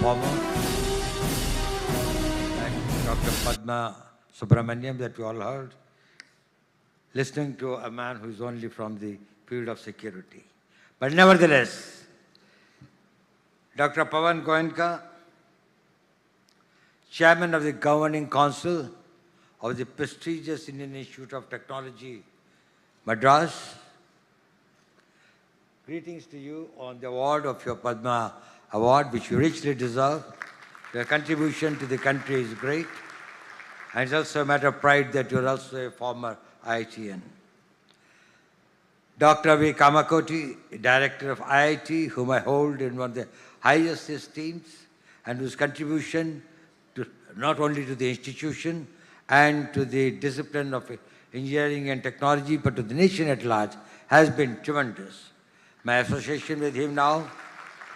performer, like Dr. Padma Subramaniam that we all heard, listening to a man who is only from the field of security. But nevertheless, Dr. Pavan Goenka, Chairman of the Governing Council of the prestigious Indian Institute of Technology, Madras, greetings to you on the award of your Padma Award, which you richly deserve. Your contribution to the country is great, and it's also a matter of pride that you're also a former IITian. Dr. V. Kamakoti, Director of IIT, whom I hold in one of the highest esteems, and whose contribution to, not only to the institution and to the discipline of engineering and technology, but to the nation at large, has been tremendous. My association with him now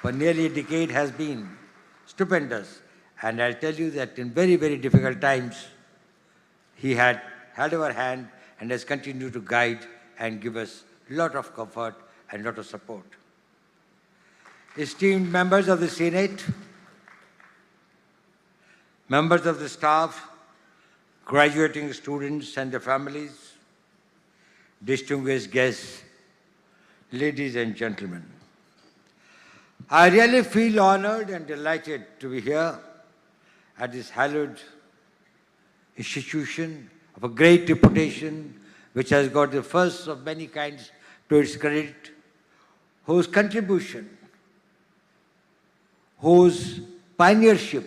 for nearly a decade has been stupendous. And I'll tell you that in very, very difficult times, he had held our hand and has continued to guide and give us a lot of comfort and a lot of support. Esteemed members of the Senate, members of the staff, graduating students and their families, distinguished guests, ladies and gentlemen, I really feel honored and delighted to be here at this hallowed institution of a great reputation, which has got the first of many kinds to its credit, whose contribution, whose pioneership,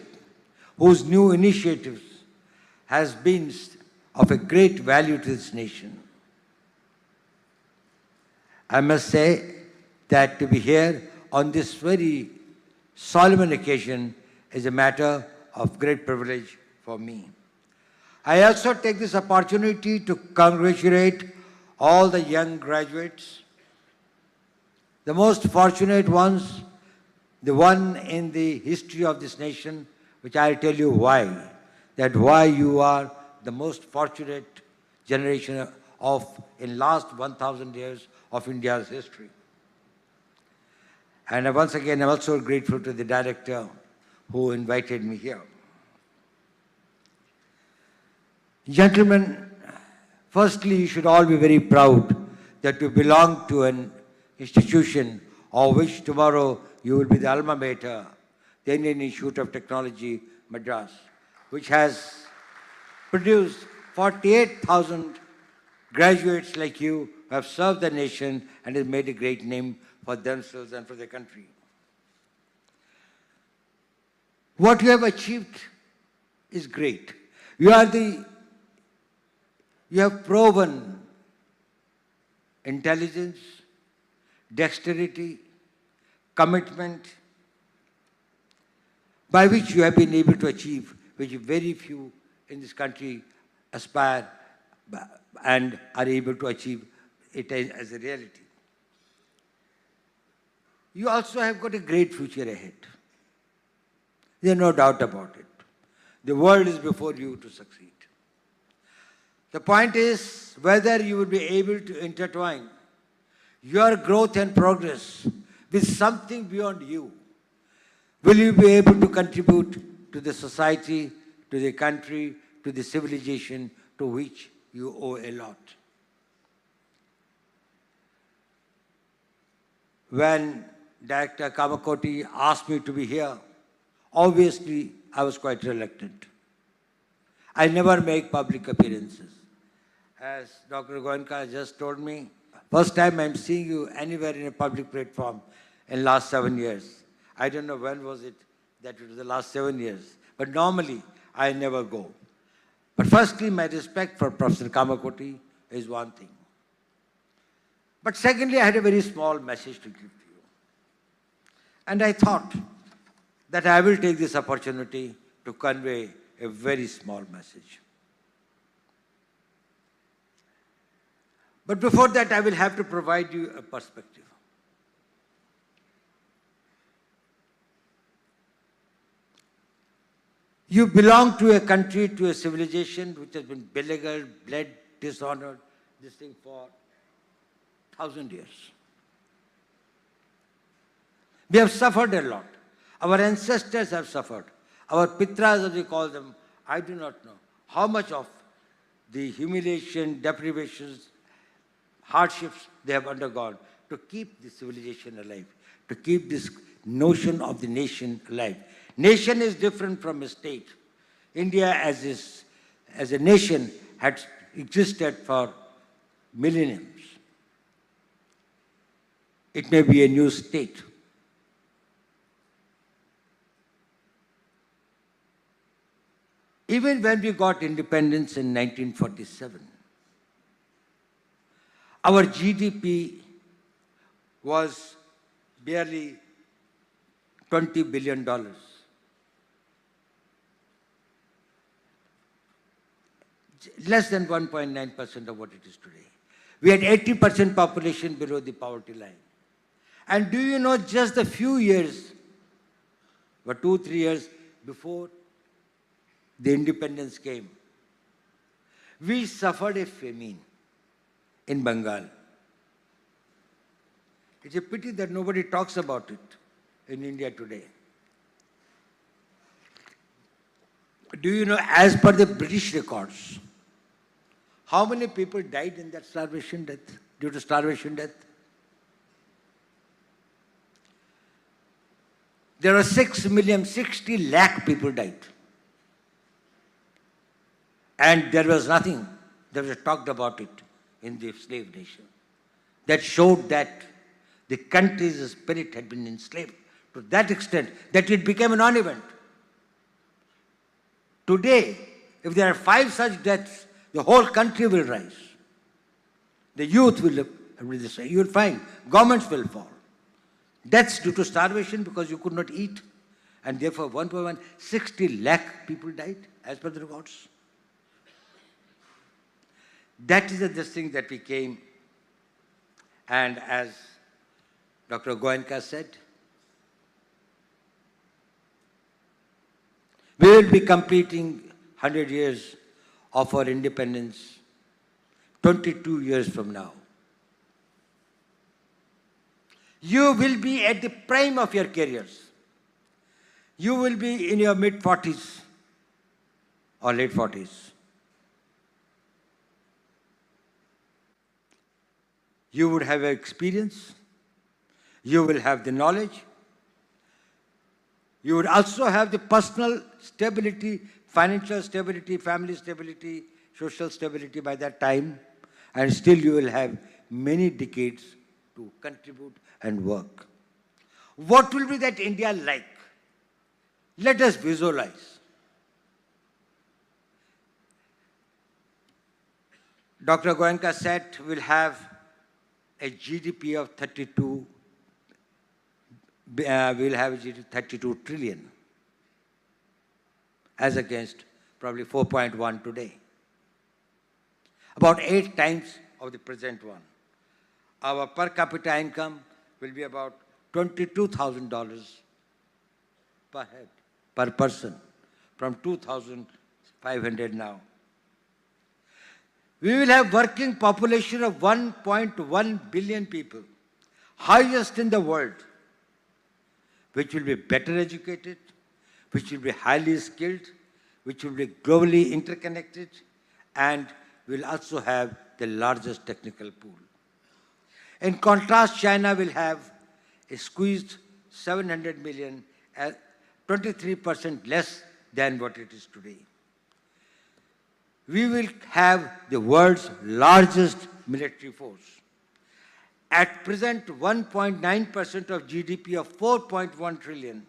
whose new initiatives has been of a great value to this nation. I must say that to be here on this very solemn occasion is a matter of great privilege for me. I also take this opportunity to congratulate all the young graduates, the most fortunate ones, the one in the history of this nation, which I'll tell you why, that why you are the most fortunate generation of in last 1,000 years of India's history. And once again, I'm also grateful to the director who invited me here. Gentlemen, firstly, you should all be very proud that you belong to an institution of which tomorrow you will be the alma mater, the Indian Institute of Technology, Madras, which has produced 48,000 graduates like you who have served the nation and has made a great name for themselves and for their country. What you have achieved is great. You have proven intelligence, dexterity, commitment, by which you have been able to achieve, which very few in this country aspire and are able to achieve it as a reality. You also have got a great future ahead. There's no doubt about it. The world is before you to succeed. The point is whether you will be able to intertwine your growth and progress with something beyond you. Will you be able to contribute to the society, to the country, to the civilization to which you owe a lot? When Director Kamakoti asked me to be here, obviously I was quite reluctant. I never make public appearances. As Dr. Goenka just told me, first time I'm seeing you anywhere in a public platform in last 7 years. I don't know when was it that it was the last 7 years, but normally I never go. But firstly, my respect for Professor Kamakoti is one thing. But secondly, I had a very small message to give to you. And I thought that I will take this opportunity to convey a very small message. But before that, I will have to provide you a perspective. You belong to a country, to a civilization which has been beleaguered, bled, dishonored, this thing for 1,000 years. We have suffered a lot. Our ancestors have suffered. Our pitras, as we call them, I do not know how much of the humiliation, deprivations, hardships they have undergone to keep the civilization alive, to keep this notion of the nation alive. Nation is different from a state. India as a nation had existed for millenniums. It may be a new state. Even when we got independence in 1947, our GDP was barely $20 billion. Less than 1.9% of what it is today. We had 80% population below the poverty line. And do you know, just a few years, or 2-3 years before the independence came, we suffered a famine in Bengal. It's a pity that nobody talks about it in India today. Do you know, as per the British records, how many people died in that starvation death, due to starvation death? There were 60 lakh people died. And there was nothing that was talked about it in the slave nation. That showed that the country's spirit had been enslaved to that extent that it became a non-event. Today, if there are 5 such deaths, the whole country will rise. The youth will you will find governments will fall. Deaths due to starvation because you could not eat. And therefore, 60 lakh people died, as per the records. That is the thing that we came, and as Dr. Goenka said, we will be completing 100 years of our independence 22 years from now. You will be at the prime of your careers. You will be in your mid-40s or late 40s. You would have experience. You will have the knowledge. You would also have the personal stability, financial stability, family stability, social stability by that time. And still you will have many decades to contribute and work. What will be that India like? Let us visualize. Dr. Goenka said we'll have a GDP of 32 trillion as against probably 4.1 today. About 8 times of the present one. Our per capita income will be about $22,000 per head, per person, from 2,500 now. We will have working population of 1.1 billion people, highest in the world, which will be better educated, which will be highly skilled, which will be globally interconnected, and will also have the largest technical pool. In contrast, China will have a squeezed 700 million, 23% less than what it is today. We will have the world's largest military force. At present, 1.9% of GDP of 4.1 trillion,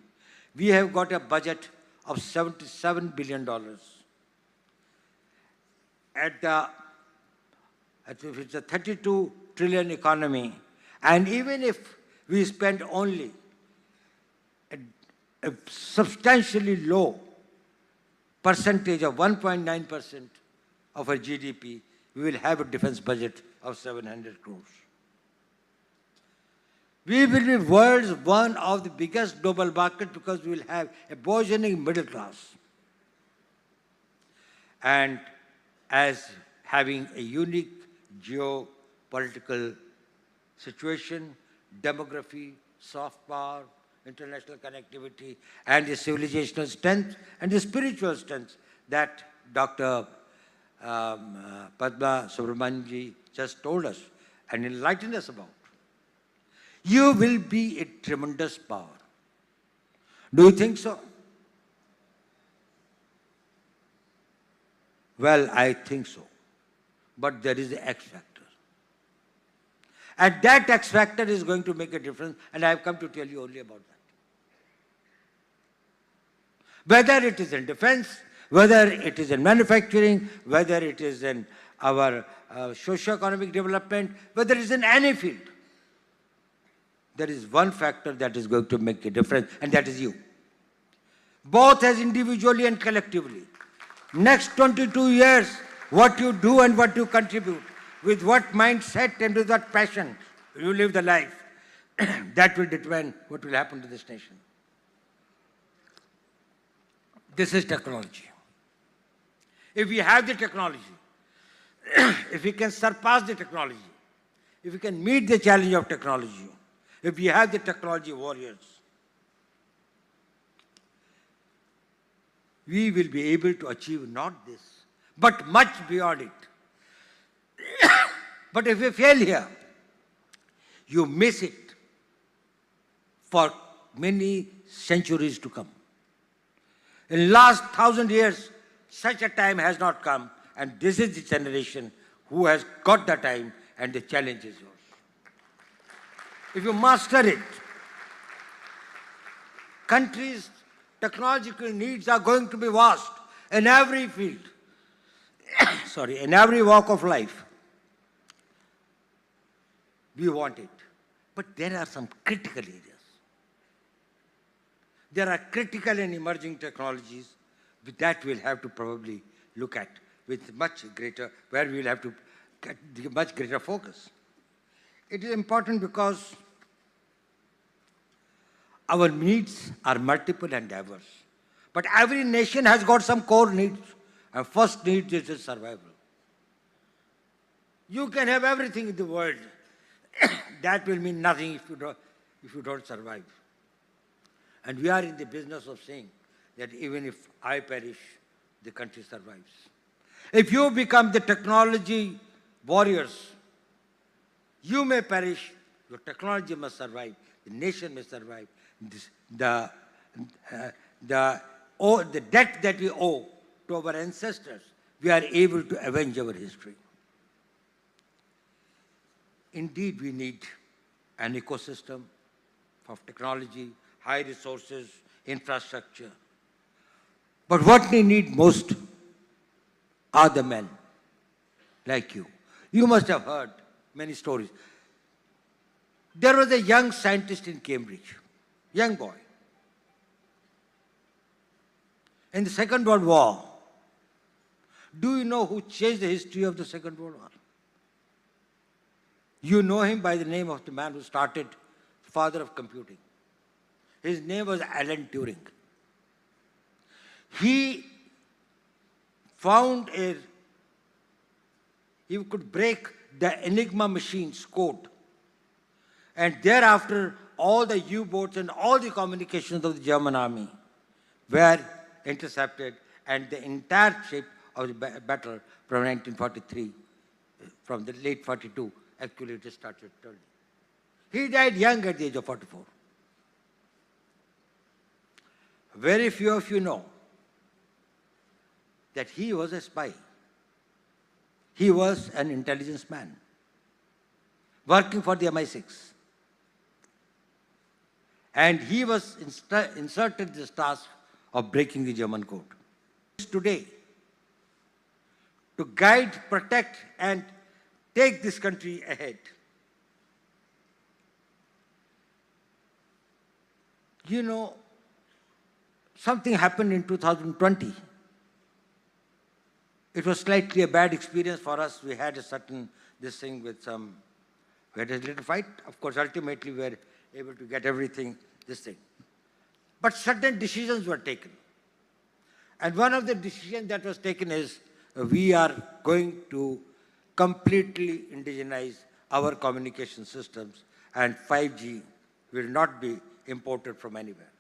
we have got a budget of $77 billion. If it's a 32 trillion economy, and even if we spend only a substantially low percentage of 1.9% of our GDP, we will have a defense budget of 700 crores. We will be world's one of the biggest global market because we will have a burgeoning middle class. And as having a unique geopolitical situation, demography, soft power, international connectivity, and the civilizational strength and the spiritual strength that Dr. Padma Subramanianji just told us and enlightened us about. You will be a tremendous power. Do you think so? Well, I think so. But there is the X factor. And that X factor is going to make a difference, and I have come to tell you only about that. Whether it is in defense, whether it is in manufacturing, whether it is in our socio-economic development, whether it is in any field, there is one factor that is going to make a difference, and that is you. Both as individually and collectively. Next 22 years, what you do and what you contribute, with what mindset and with what passion you live the life, that will determine what will happen to this nation. This is technology. If we have the technology, if we can surpass the technology, if we can meet the challenge of technology, if we have the technology warriors, we will be able to achieve not this, but much beyond it. But if we fail here, you miss it for many centuries to come. In the last 1,000 years, such a time has not come, and this is the generation who has got the time, and the challenge is yours. If you master it, countries' technological needs are going to be vast in every field, in every walk of life. We want it. But there are some critical areas. There are critical and emerging technologies that we'll have to probably look at with much greater, where we'll have to get much greater focus. It is important because our needs are multiple and diverse. But every nation has got some core needs. And first need is survival. You can have everything in the world. That will mean nothing if you don't survive. And we are in the business of saying that even if I perish, the country survives. If you become the technology warriors, you may perish, your technology must survive, the nation may survive. The debt that we owe to our ancestors, we are able to avenge our history. Indeed, we need an ecosystem of technology, high resources, infrastructure. But what we need most are the men like you. You must have heard many stories. There was a young scientist in Cambridge, young boy. In the Second World War, do you know who changed the history of the Second World War? You know him by the name of the man who started, father of computing. His name was Alan Turing. He found he could break the Enigma machine's code. And thereafter, all the U-boats and all the communications of the German army were intercepted, and the entire shape of the battle from 1943, from the late 42, actually it started turning. He died young at the age of 44. Very few of you know that he was a spy. He was an intelligence man working for the MI6. And he was inserted this task of breaking the German code. Today, to guide, protect, and take this country ahead. You know, something happened in 2020. It was slightly a bad experience for us. We had a certain, we had a little fight. Of course, ultimately we were able to get everything, But certain decisions were taken. And one of the decisions that was taken is we are going to completely indigenize our communication systems, and 5G will not be imported from anywhere.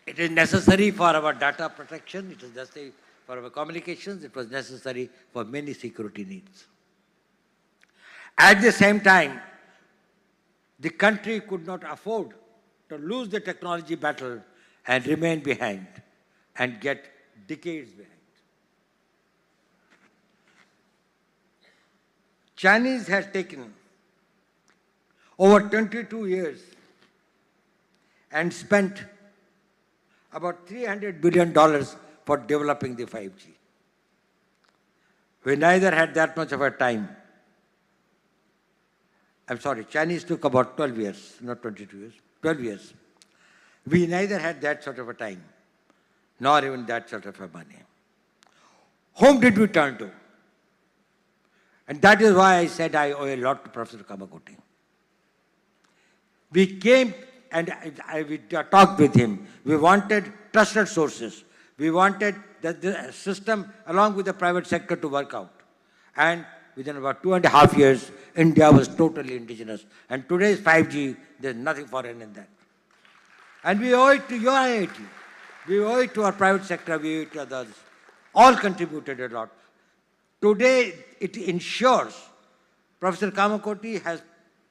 It is necessary for our data protection, it is necessary for our communications, it was necessary for many security needs. At the same time, the country could not afford to lose the technology battle and remain behind and get decades behind. Chinese has taken over 22 years and spent about $300 billion for developing the 5G. We neither had that much of a time. I'm sorry, Chinese took about 12 years, not 22 years, 12 years. We neither had that sort of a time, nor even that sort of a money. Whom did we turn to? And that is why I said I owe a lot to Professor Kamakoti. We came and we talked with him. We wanted trusted sources. We wanted the system along with the private sector to work out. And within about 2.5 years, India was totally indigenous. And today's 5G, there's nothing foreign in that. And we owe it to your IIT. We owe it to our private sector. We owe it to others. All contributed a lot. Today, it ensures, Professor Kamakoti has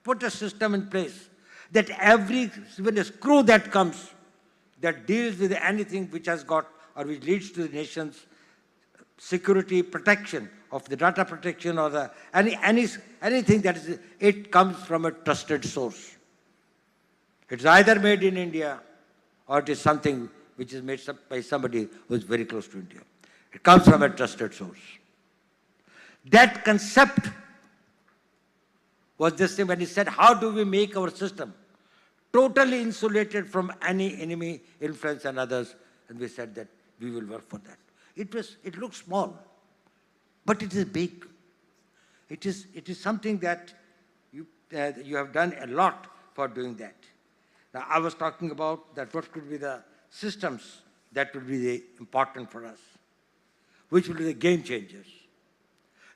put a system in place that even a screw that comes, that deals with anything which has got or which leads to the nation's security protection of the data protection or the anything that is, it comes from a trusted source. It's either made in India or it is something which is made by somebody who is very close to India. It comes from a trusted source. That concept was this thing when he said, how do we make our system totally insulated from any enemy influence and others? And we said that we will work for that. It looks small, but it is big. It is something that you have done a lot for doing that. Now, I was talking about that what could be the systems that would be important for us, which will be the game changers.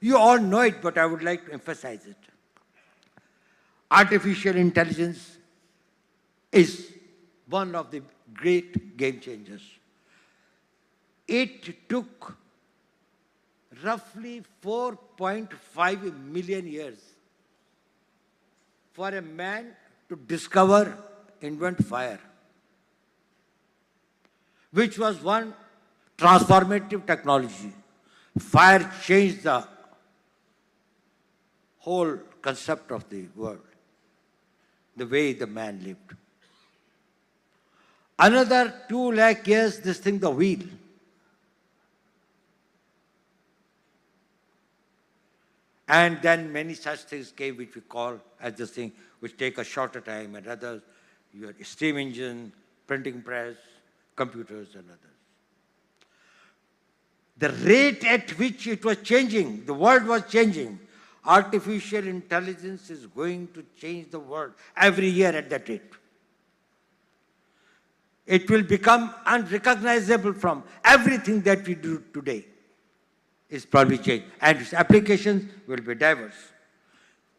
You all know it, but I would like to emphasize it. Artificial intelligence is one of the great game changers. It took roughly 4.5 million years for a man to discover, invent fire, which was one transformative technology. Fire changed the whole concept of the world, the way the man lived. Another 2 lakh years, this thing, the wheel. And then many such things came which we call as this thing, which take a shorter time, and others, your steam engine, printing press, computers and others. The rate at which it was changing, the world was changing. Artificial intelligence is going to change the world every year at that rate. It will become unrecognizable from everything that we do today. Is probably changed, and its applications will be diverse.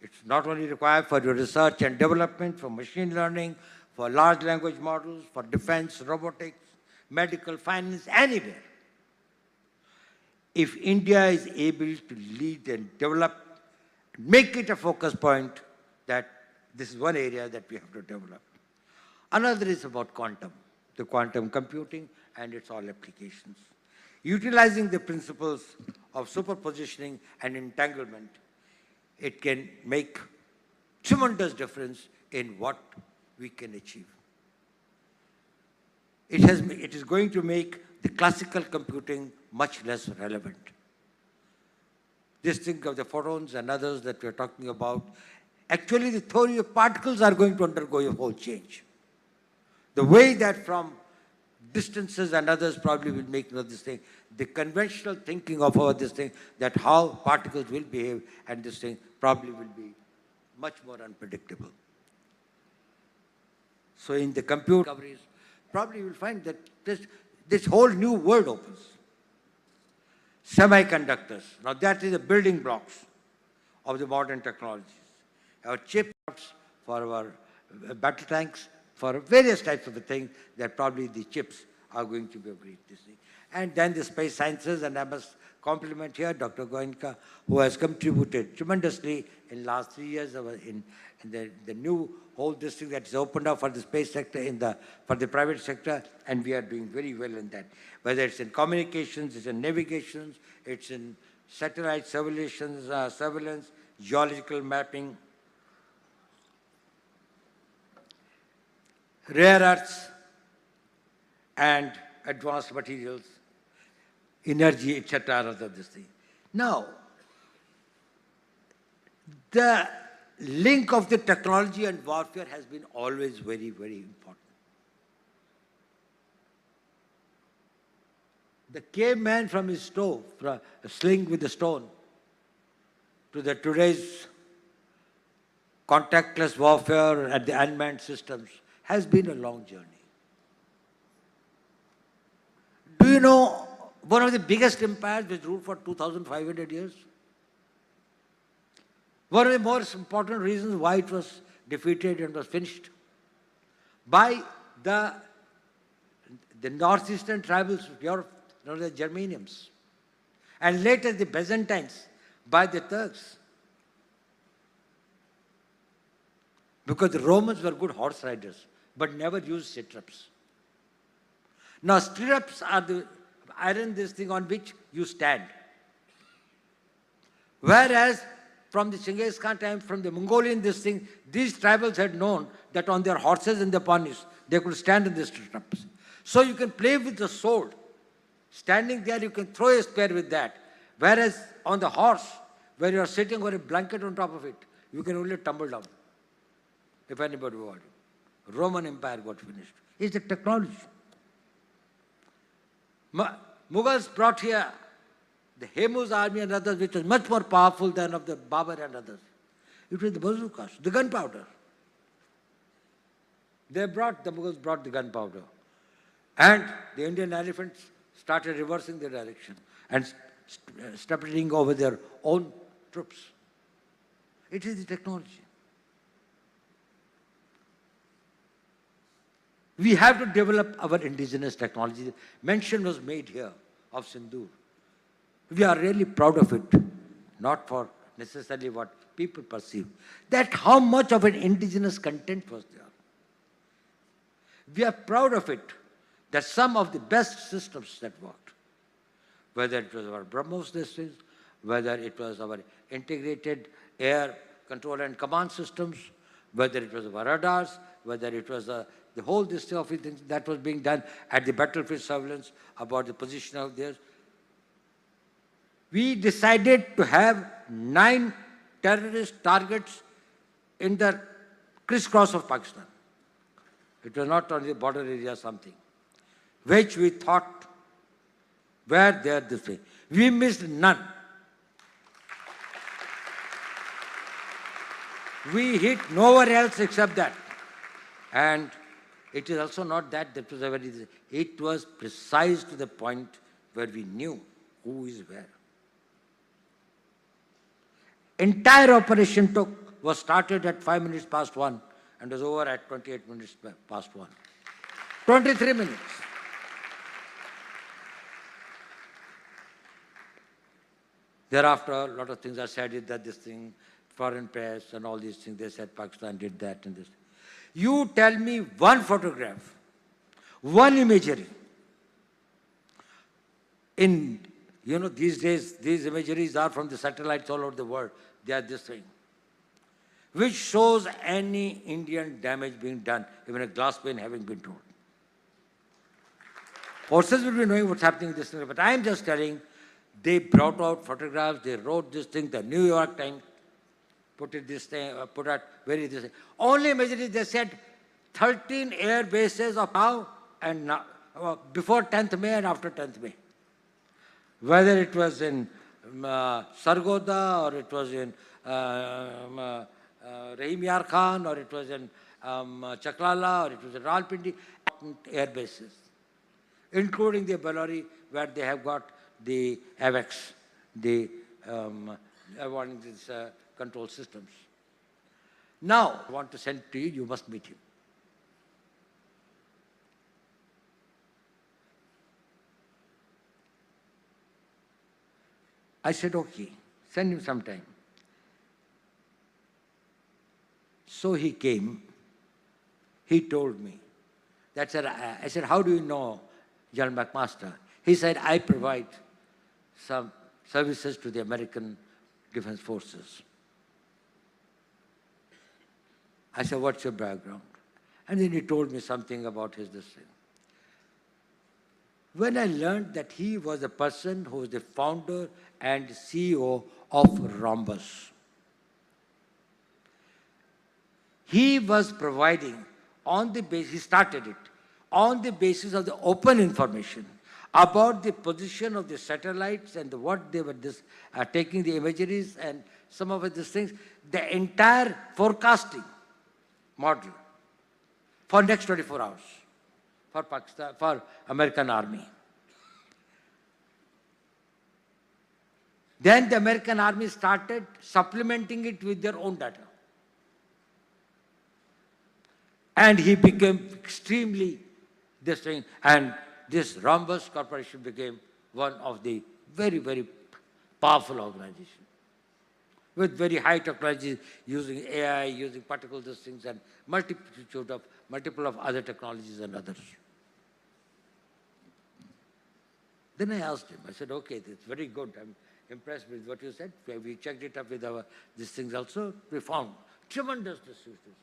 It's not only required for your research and development, for machine learning, for large language models, for defense, robotics, medical, finance, anywhere. If India is able to lead and develop, make it a focus point, that this is one area that we have to develop. Another is about quantum, the quantum computing and its all applications. Utilizing the principles of superpositioning and entanglement, it can make tremendous difference in what we can achieve. It is going to make the classical computing much less relevant. This thing of the photons and others that we're talking about, actually the theory of particles are going to undergo a whole change. The way that from distances and others probably will make this thing, the conventional thinking of our this thing, that how particles will behave and this thing probably will be much more unpredictable. So in the computer discoveries, probably you will find that this whole new world opens. Semiconductors, now that is the building blocks of the modern technologies. Our chips for our battle tanks, for various types of things, that probably the chips are going to be a great thing. And then the space sciences, and I must compliment here Dr. Goenka, who has contributed tremendously in last 3 years in the new whole district that is opened up for the space sector, for the private sector, and we are doing very well in that. Whether it's in communications, it's in navigations, it's in satellite surveillance, geological mapping, rare earths, and advanced materials, energy, etc. Other this thing. Now, the link of the technology and warfare has been always very, very important. The caveman from his stove, from a sling with a stone, to the today's contactless warfare and the unmanned systems has been a long journey. Do you know one of the biggest empires which ruled for 2,500 years? One of the most important reasons why it was defeated and was finished by the northeastern tribals of Europe, known as the Germanians, and later the Byzantines by the Turks. Because the Romans were good horse riders, but never used stirrups. Now stirrups are the iron this thing on which you stand. Whereas from the Genghis Khan time, from the Mongolian this thing, these tribals had known that on their horses and their ponies, they could stand in the stirrups. So you can play with the sword. Standing there, you can throw a spear with that. Whereas on the horse, where you are sitting on a blanket on top of it, you can only tumble down, if anybody wanted. Roman Empire got finished. It's the technology. Mughals brought here the Hemu's army and others, which was much more powerful than of the Babur and others. It was the bazookas, the gunpowder. The Mughals brought the gunpowder. And the Indian elephants started reversing their direction and stepping over their own troops. It is the technology. We have to develop our indigenous technology. Mention was made here of sindoor. We are really proud of it, not for necessarily what people perceive. That how much of an indigenous content was there. We are proud of it, that some of the best systems that worked, whether it was our BrahMos systems, whether it was our integrated air control and command systems, whether it was our radars, whether it was the whole this of things that was being done at the battlefield surveillance about the position of theirs. We decided to have 9 terrorist targets in the crisscross of Pakistan. It was not only the border area something, which we thought were there this way. We missed none. We hit nowhere else except that. And it is also not that was a very, it was precise to the point where we knew who is where. Entire operation was started at 5 minutes past 1 and was over at 28 minutes past 1. 23 minutes. Thereafter, a lot of things are said that this thing, foreign press and all these things, they said Pakistan did that and this. You tell me one photograph, one imagery. In, these days, these imageries are from the satellites all over the world. They are this thing, which shows any Indian damage being done, even a glass pane having been torn. Forces will be knowing what's happening in this thing, but I am just telling, they brought out photographs, they wrote this thing, the New York Times put out this thing. Only imagery, they said 13 air bases of now and now, before 10th May and after 10th May. Whether it was in Sargodha, or it was in Rahim Yar Khan, or it was in Chaklala, or it was in Rawalpindi, air bases, including the Bellary, where they have got the AVACS, the control systems. Now, I want to send to you, you must meet him. I said, okay, send him sometime. So he came, he told me. I said, how do you know General McMaster? He said, I provide some services to the American Defense Forces. I said, what's your background? And then he told me something about his decision. When I learned that he was the person who was the founder and CEO of Rhombus, he was providing on the basis, he started it, on the basis of the open information about the position of the satellites and what they were taking the imageries and some of these things, the entire forecasting model for next 24 hours for Pakistan, for American Army. Then the American Army started supplementing it with their own data. And he became extremely this thing, and this Rhombus Corporation became one of the very, very powerful organizations with very high technology, using AI, using particle these things, and multiple of other technologies and others. Then I asked him, I said, okay, that's very good. I'm impressed with what you said. We checked it up with these things also. We found tremendous distribution.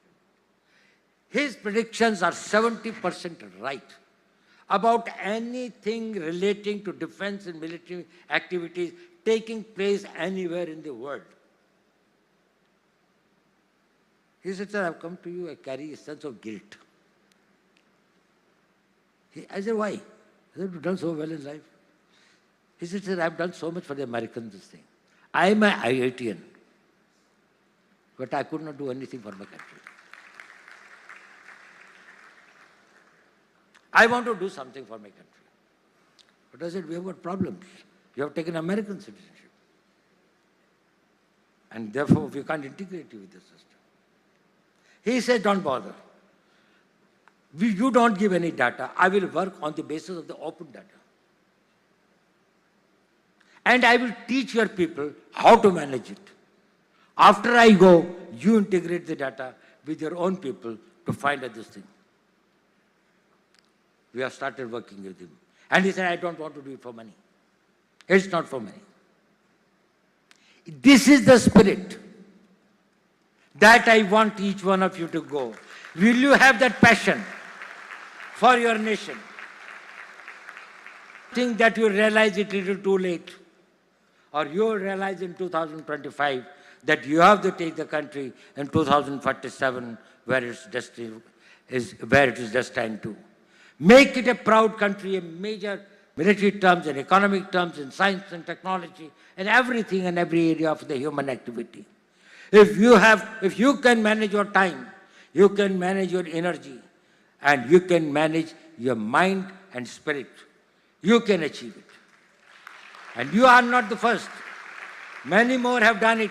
His predictions are 70% right about anything relating to defense and military activities taking place anywhere in the world. He said, sir, I've come to you, I carry a sense of guilt. I said, why? I said, you've done so well in life. He said, sir, I've done so much for the Americans, this thing. I'm an IITian, but I could not do anything for my country. I want to do something for my country. But I said, we have got problems. You have taken American citizenship. And therefore, we can't integrate you with the system. He said, don't bother. You don't give any data. I will work on the basis of the open data. And I will teach your people how to manage it. After I go, you integrate the data with your own people to find out this thing. We have started working with him. And he said, I don't want to do it for money. It's not for money. This is the spirit that I want each one of you to go. Will you have that passion for your nation? Think that you realize it a little too late. Or you realize in 2025 that you have to take the country in 2047 where its destiny is, where it is destined to. Make it a proud country in major military terms and economic terms, in science and technology, and everything and every area of the human activity. If you can manage your time, you can manage your energy, and you can manage your mind and spirit, you can achieve it. And you are not the first. Many more have done it,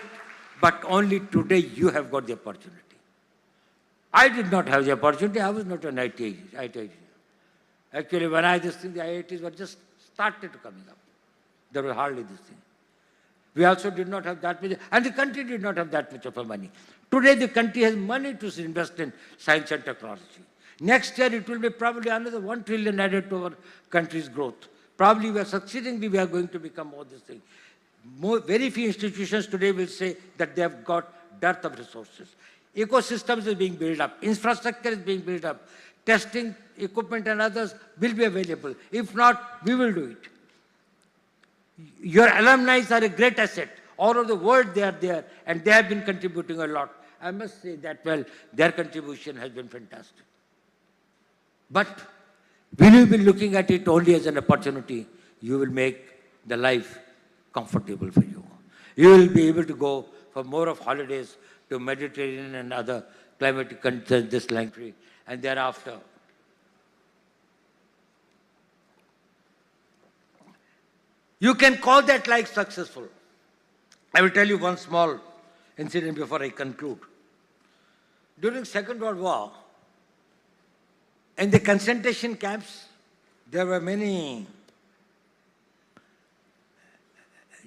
but only today you have got the opportunity. I did not have the opportunity. I was not an IT. Actually, when I this thing, the IITs were just started coming up. There was hardly this thing. We also did not have that much, and the country did not have that much of a money. Today, the country has money to invest in science and technology. Next year, it will be probably another 1 trillion added to our country's growth. Probably we are succeeding, we are going to become more this thing. Very few institutions today will say that they have got dearth of resources. Ecosystems is being built up. Infrastructure is being built up. Testing equipment and others will be available. If not, we will do it. Your alumni are a great asset. All over the world they are there, and they have been contributing a lot. I must say that, well, their contribution has been fantastic. But will you be looking at it only as an opportunity? You will make the life comfortable for you. You will be able to go for more of holidays to Mediterranean and other climatic countries, this country, and thereafter. You can call that life successful. I will tell you one small incident before I conclude. during Second World War, in the concentration camps, there were many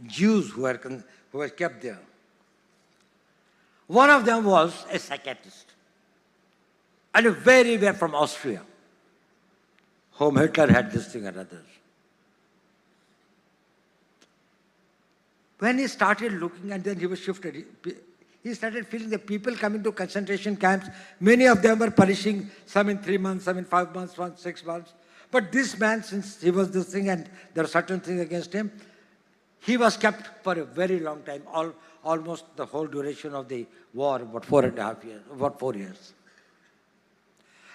Jews who were kept there. One of them was a psychiatrist, and very from Austria, whom Hitler had this thing and others. When he started looking, and then he was shifted, he started feeling the people coming to concentration camps, many of them were perishing, some in 3 months, some in 5 months, some 6 months. But this man, since he was this thing and there are certain things against him, he was kept for a very long time, almost the whole duration of the war, about 4.5 years, about 4 years.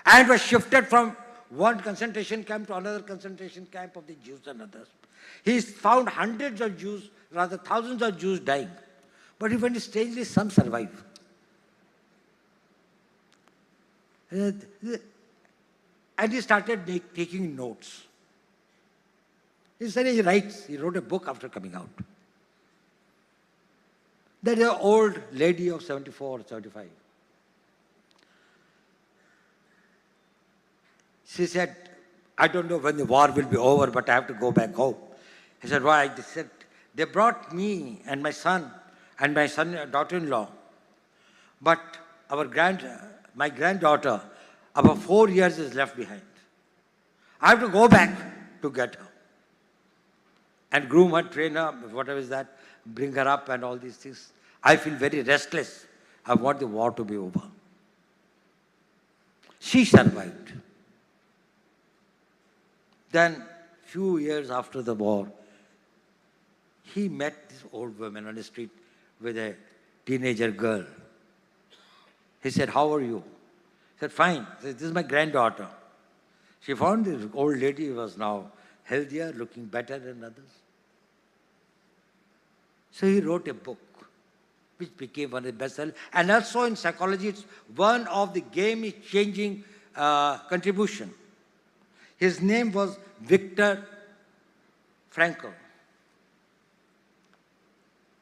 And was shifted from one concentration camp to another concentration camp of the Jews and others. He found hundreds of Jews, rather thousands of Jews dying. But even strangely, some survive. And he started taking notes. He said he writes. He wrote a book after coming out. There is an old lady of 74 or 75. She said, I don't know when the war will be over, but I have to go back home. He said, why? They said, they brought me and my son daughter-in-law. But my granddaughter, about 4 years is left behind. I have to go back to get her. And groom her, train her, whatever is that, bring her up and all these things. I feel very restless. I want the war to be over. She survived. Then, few years after the war, he met this old woman on the street with a teenager girl. He said, how are you? He said, fine. He said, this is my granddaughter. She found this old lady was now healthier, looking better than others. So he wrote a book, which became one of the bestsellers. And also in psychology, it's one of the game-changing contribution. His name was Viktor Frankl.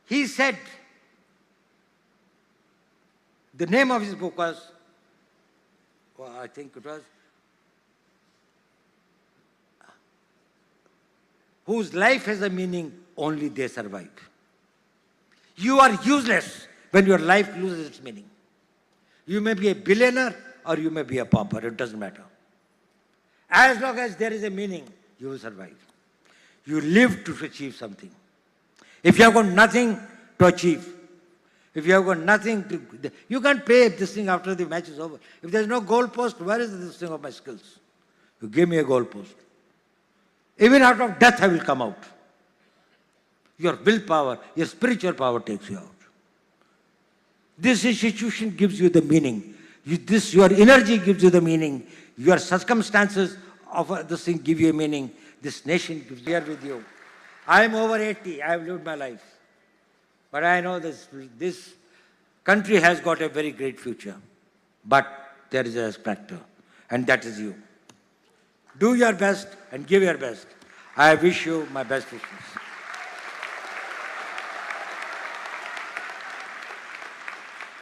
He said, the name of his book was, well, I think it was, whose life has a meaning, only they survive. You are useless when your life loses its meaning. You may be a billionaire or you may be a pauper, it doesn't matter. As long as there is a meaning, you will survive. You live to achieve something. If you have got nothing to achieve, if you have got nothing to, you can't pay this thing after the match is over. If there is no goal post, where is this thing of my skills? You give me a goal post. Even out of death I will come out. Your willpower, your spiritual power takes you out. This institution gives you the meaning. Your energy gives you the meaning. Your circumstances of this thing give you a meaning. This nation gives here with you. I am over 80. I have lived my life. But I know this country has got a very great future. But there is a factor, and that is you. Do your best and give your best. I wish you my best wishes.